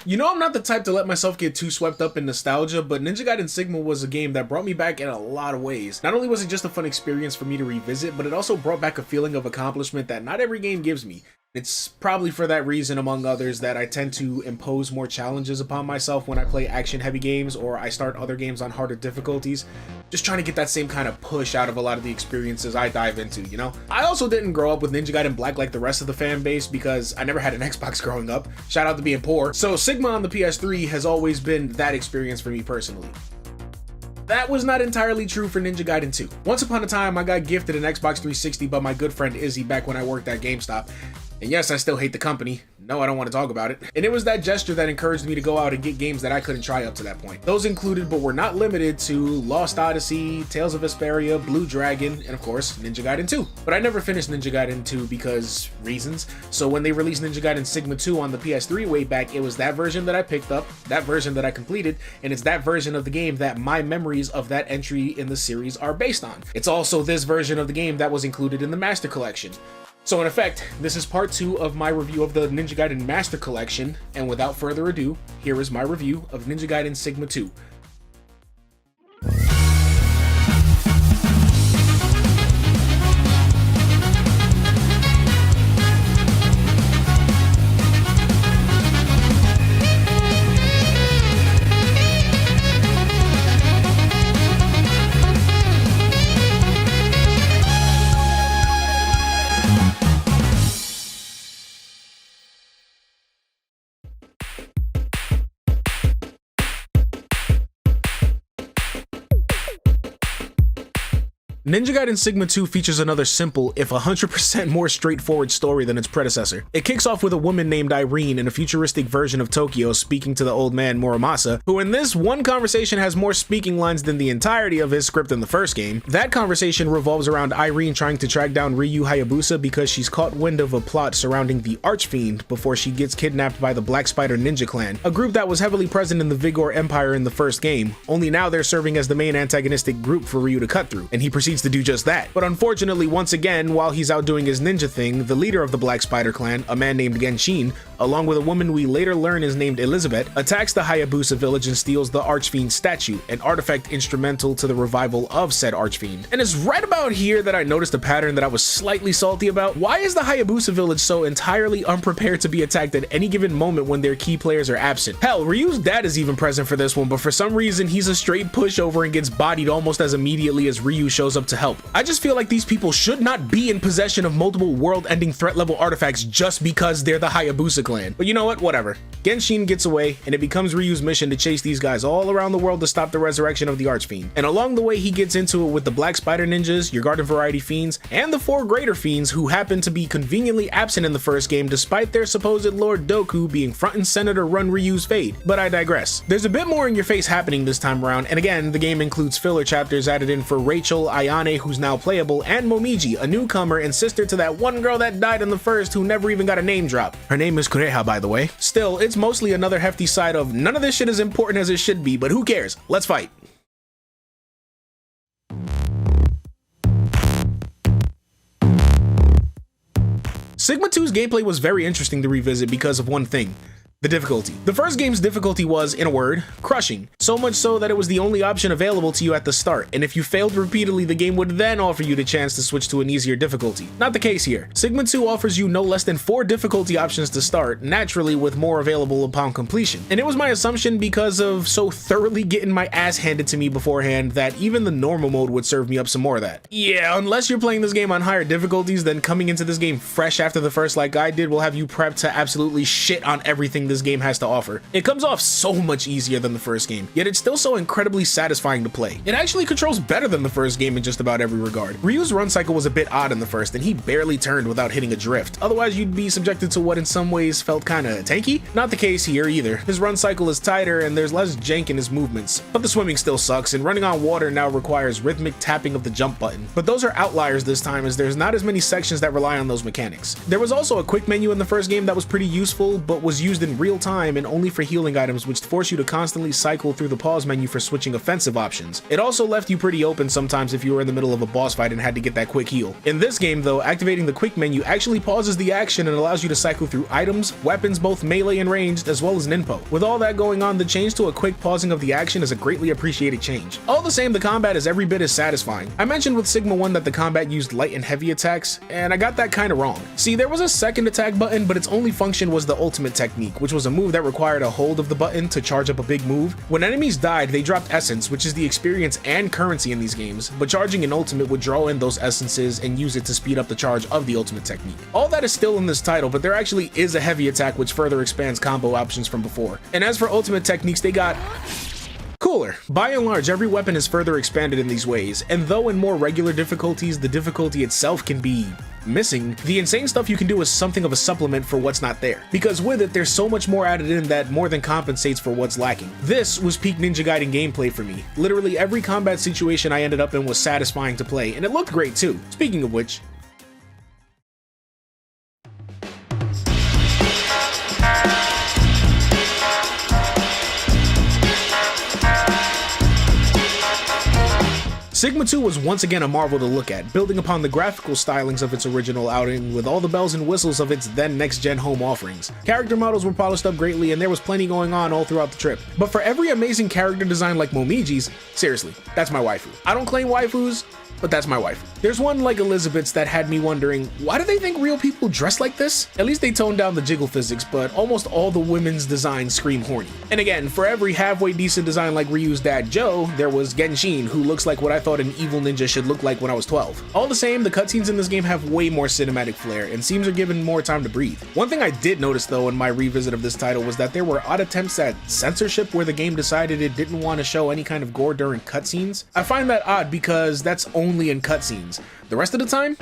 You know, I'm not the type to let myself get too swept up in nostalgia, but Ninja Gaiden Sigma was a game that brought me back in a lot of ways. Not only was it just a fun experience for me to revisit, but it also brought back a feeling of accomplishment that not every game gives me. It's probably for that reason, among others, that I tend to impose more challenges upon myself when I play action-heavy games or I start other games on harder difficulties. Just trying to get that same kind of push out of a lot of the experiences I dive into, you know? I also didn't grow up with Ninja Gaiden Black like the rest of the fan base because I never had an Xbox growing up. Shout out to being poor. So Sigma on the PS3 has always been that experience for me personally. That was not entirely true for Ninja Gaiden 2. Once upon a time, I got gifted an Xbox 360 by my good friend Izzy back when I worked at GameStop. And yes, I still hate the company. No, I don't want to talk about it. And it was that gesture that encouraged me to go out and get games that I couldn't try up to that point. Those included, but were not limited to, Lost Odyssey, Tales of Vesperia, Blue Dragon, and of course, Ninja Gaiden 2. But I never finished Ninja Gaiden 2 because reasons. So when they released Ninja Gaiden Sigma 2 on the PS3 way back, it was that version that I picked up, that version that I completed, and it's that version of the game that my memories of that entry in the series are based on. It's also this version of the game that was included in the Master Collection. So in effect, this is part 2 of my review of the Ninja Gaiden Master Collection, and without further ado, here is my review of Ninja Gaiden Sigma 2. Ninja Gaiden Sigma 2 features another simple, if 100% more straightforward story than its predecessor. It kicks off with a woman named Irene in a futuristic version of Tokyo speaking to the old man Muramasa, who in this one conversation has more speaking lines than the entirety of his script in the first game. That conversation revolves around Irene trying to track down Ryu Hayabusa because she's caught wind of a plot surrounding the Archfiend before she gets kidnapped by the Black Spider Ninja Clan, a group that was heavily present in the Vigor Empire in the first game, only now they're serving as the main antagonistic group for Ryu to cut through, and he proceeds to do just that. But unfortunately, once again, while he's out doing his ninja thing, the leader of the Black Spider Clan, a man named Genshin, along with a woman we later learn is named Elizabeth, attacks the Hayabusa village and steals the Archfiend statue, an artifact instrumental to the revival of said Archfiend. And it's right about here that I noticed a pattern that I was slightly salty about. Why is the Hayabusa village so entirely unprepared to be attacked at any given moment when their key players are absent? Hell, Ryu's dad is even present for this one, but for some reason he's a straight pushover and gets bodied almost as immediately as Ryu shows up to help. I just feel like these people should not be in possession of multiple world-ending threat level artifacts just because they're the Hayabusa clan. But you know what? Whatever. Genshin gets away, and it becomes Ryu's mission to chase these guys all around the world to stop the resurrection of the Archfiend. And along the way, he gets into it with the Black Spider Ninjas, your Garden Variety Fiends, and the 4 Greater Fiends who happen to be conveniently absent in the first game despite their supposed Lord Doku being front and center to run Ryu's fate. But I digress. There's a bit more in your face happening this time around, and again, the game includes filler chapters added in for Rachel, Ayane, who's now playable, and Momiji, a newcomer and sister to that one girl that died in the first who never even got a name drop. Her name is Kureha, by the way. Still, it's mostly another hefty side of none of this shit is important as it should be, but who cares? Let's fight. Sigma 2's gameplay was very interesting to revisit because of one thing. The difficulty. The first game's difficulty was, in a word, crushing. So much so that it was the only option available to you at the start, and if you failed repeatedly, the game would then offer you the chance to switch to an easier difficulty. Not the case here. Sigma 2 offers you no less than 4 difficulty options to start, naturally with more available upon completion. And it was my assumption because of so thoroughly getting my ass handed to me beforehand that even the normal mode would serve me up some more of that. Yeah, unless you're playing this game on higher difficulties, then coming into this game fresh after the first like I did will have you prepped to absolutely shit on everything this game has to offer. It comes off so much easier than the first game, yet it's still so incredibly satisfying to play. It actually controls better than the first game in just about every regard. Ryu's run cycle was a bit odd in the first, and he barely turned without hitting a drift. Otherwise, you'd be subjected to what in some ways felt kinda tanky. Not the case here either. His run cycle is tighter and there's less jank in his movements, but the swimming still sucks, and running on water now requires rhythmic tapping of the jump button. But those are outliers this time, as there's not as many sections that rely on those mechanics. There was also a quick menu in the first game that was pretty useful, but was used in real time and only for healing items, which force you to constantly cycle through the pause menu for switching offensive options. It also left you pretty open sometimes if you were in the middle of a boss fight and had to get that quick heal. In this game though, activating the quick menu actually pauses the action and allows you to cycle through items, weapons both melee and ranged, as well as ninpo. With all that going on, the change to a quick pausing of the action is a greatly appreciated change. All the same, the combat is every bit as satisfying. I mentioned with Sigma 1 that the combat used light and heavy attacks, and I got that kinda wrong. See, there was a second attack button, but its only function was the ultimate technique, which was a move that required a hold of the button to charge up a big move. When enemies died, they dropped essence, which is the experience and currency in these games, but charging an ultimate would draw in those essences and use it to speed up the charge of the ultimate technique. All that is still in this title, but there actually is a heavy attack which further expands combo options from before. And as for ultimate techniques, they got cooler. By and large, every weapon is further expanded in these ways, and though in more regular difficulties, the difficulty itself can be missing, the insane stuff you can do is something of a supplement for what's not there. Because with it, there's so much more added in that more than compensates for what's lacking. This was peak Ninja Gaiden gameplay for me. Literally every combat situation I ended up in was satisfying to play, and it looked great too. Speaking of which, Sigma 2 was once again a marvel to look at, building upon the graphical stylings of its original outing with all the bells and whistles of its then next-gen home offerings. Character models were polished up greatly and there was plenty going on all throughout the trip. But for every amazing character design like Momiji's, seriously, that's my waifu. I don't claim waifus, but that's my wife. There's one like Elizabeth's that had me wondering, why do they think real people dress like this? At least they toned down the jiggle physics, but almost all the women's designs scream horny. And again, for every halfway decent design like Ryu's dad Joe, there was Genshin, who looks like what I thought an evil ninja should look like when I was 12. All the same, the cutscenes in this game have way more cinematic flair, and scenes are given more time to breathe. One thing I did notice though in my revisit of this title was that there were odd attempts at censorship where the game decided it didn't want to show any kind of gore during cutscenes. I find that odd because that's only in cutscenes. The rest of the time,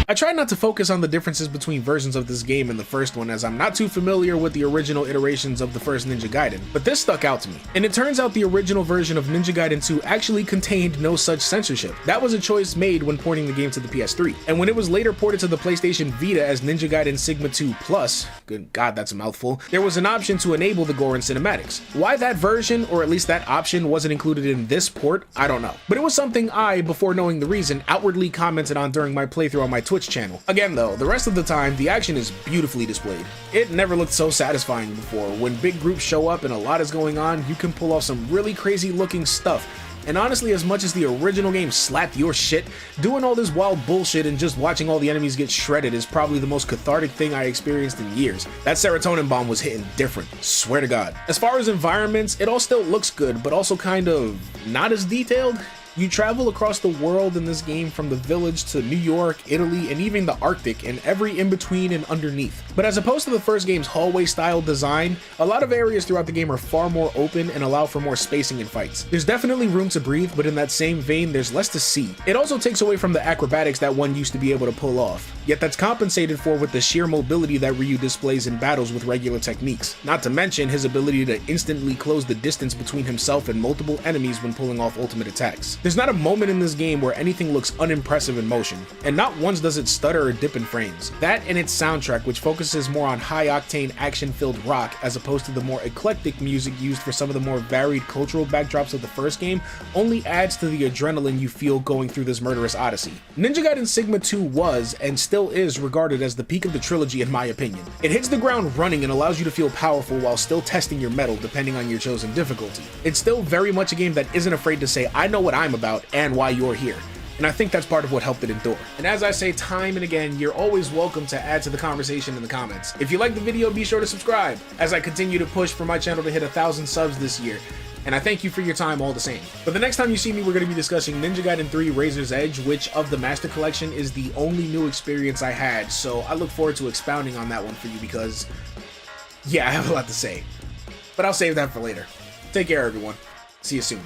I try not to focus on the differences between versions of this game and the first one, as I'm not too familiar with the original iterations of the first Ninja Gaiden, but this stuck out to me. And it turns out the original version of Ninja Gaiden 2 actually contained no such censorship. That was a choice made when porting the game to the PS3. And when it was later ported to the PlayStation Vita as Ninja Gaiden Sigma 2 Plus, good god that's a mouthful, there was an option to enable the gore and cinematics. Why that version, or at least that option, wasn't included in this port, I don't know. But it was something I, before knowing the reason, outwardly commented on during my playthrough on my Twitch channel. Again though, the rest of the time, the action is beautifully displayed. It never looked so satisfying before. When big groups show up and a lot is going on, you can pull off some really crazy looking stuff. And honestly, as much as the original game slapped your shit, doing all this wild bullshit and just watching all the enemies get shredded is probably the most cathartic thing I experienced in years. That serotonin bomb was hitting different, swear to god. As far as environments, it all still looks good, but also kind of not as detailed. You travel across the world in this game, from the village to New York, Italy, and even the Arctic, and every in-between and underneath. But as opposed to the first game's hallway-style design, a lot of areas throughout the game are far more open and allow for more spacing in fights. There's definitely room to breathe, but in that same vein, there's less to see. It also takes away from the acrobatics that one used to be able to pull off, yet that's compensated for with the sheer mobility that Ryu displays in battles with regular techniques. Not to mention his ability to instantly close the distance between himself and multiple enemies when pulling off ultimate attacks. There's not a moment in this game where anything looks unimpressive in motion, and not once does it stutter or dip in frames. That and its soundtrack, which focuses more on high-octane action-filled rock as opposed to the more eclectic music used for some of the more varied cultural backdrops of the first game, only adds to the adrenaline you feel going through this murderous odyssey. Ninja Gaiden Sigma 2 was, and still is, regarded as the peak of the trilogy in my opinion. It hits the ground running and allows you to feel powerful while still testing your mettle depending on your chosen difficulty. It's still very much a game that isn't afraid to say, I know what I'm about and why you're here. And I think that's part of what helped it endure. And as I say time and again, you're always welcome to add to the conversation in the comments. If you like the video, be sure to subscribe as I continue to push for my channel to hit 1,000 subs this year. And I thank you for your time all the same. But the next time you see me, we're going to be discussing Ninja Gaiden 3 Razor's Edge, which of the Master Collection is the only new experience I had. So I look forward to expounding on that one for you because, yeah, I have a lot to say. But I'll save that for later. Take care, everyone. See you soon.